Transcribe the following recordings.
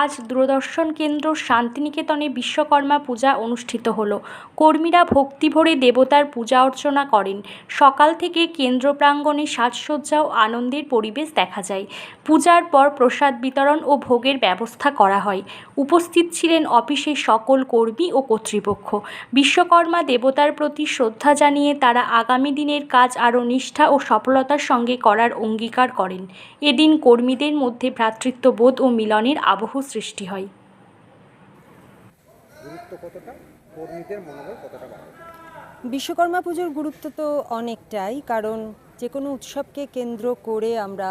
আজ দূরদর্শন কেন্দ্র শান্তিনিকেতনে বিশ্বকর্মা পূজা অনুষ্ঠিত হলো। কর্মীরা ভক্তিভরে দেবতার পূজা অর্চনা করেন। সকাল থেকে কেন্দ্র প্রাঙ্গণে সাজসজ্জা ও আনন্দের পরিবেশ দেখা যায়। পূজার পর প্রসাদ বিতরণ ও ভোগের ব্যবস্থা করা হয়। উপস্থিত ছিলেন অফিসের সকল কর্মী ও কর্তৃপক্ষ। বিশ্বকর্মা দেবতার প্রতি শ্রদ্ধা জানিয়ে তারা আগামী দিনের কাজ আরও নিষ্ঠা ও সফলতার সঙ্গে করার অঙ্গীকার করেন। এদিন কর্মীদের মধ্যে ভ্রাতৃত্ববোধ ও মিলনের আবহ সৃষ্টি হয়। বিশ্বকর্মা পুজোর গুরুত্ব তো অনেকটাই, কারণ যে কোনো উৎসবকে কেন্দ্র করে আমরা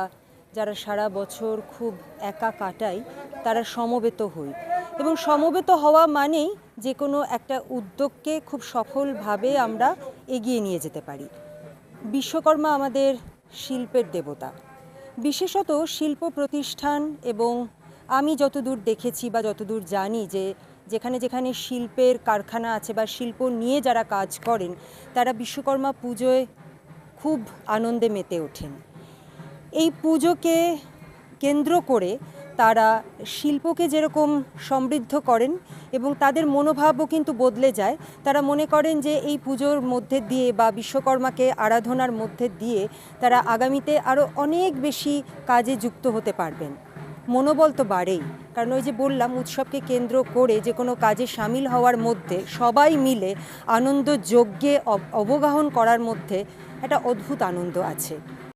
যারা সারা বছর খুব একা কাটাই তারা সমবেত হই, এবং সমবেত হওয়া মানেই যে কোনো একটা উদ্যোগকে খুব সফলভাবে আমরা এগিয়ে নিয়ে যেতে পারি। বিশ্বকর্মা আমাদের শিল্পের দেবতা, বিশেষত শিল্প প্রতিষ্ঠান, এবং আমি যতদূর দেখেছি বা যতদূর জানি যে যেখানে যেখানে শিল্পের কারখানা আছে বা শিল্প নিয়ে যারা কাজ করেন তারা বিশ্বকর্মা পুজোয় খুব আনন্দে মেতে ওঠেন। এই পুজোকে কেন্দ্র করে তারা শিল্পকে যেরকম সমৃদ্ধ করেন এবং তাদের মনোভাবও কিন্তু বদলে যায়। তারা মনে করেন যে এই পুজোর মধ্যে দিয়ে বা বিশ্বকর্মাকে আরাধনার মধ্যে দিয়ে তারা আগামীতে আরও অনেক বেশি কাজে যুক্ত হতে পারবেন। মনোবল তো বাড়েই, কারণ ওই যে বললাম, উৎসবকে কেন্দ্র করে যে কোনো কাজে সামিল হওয়ার মধ্যে সবাই মিলে আনন্দ যজ্ঞে অবগাহন করার মধ্যে একটা অদ্ভুত আনন্দ আছে।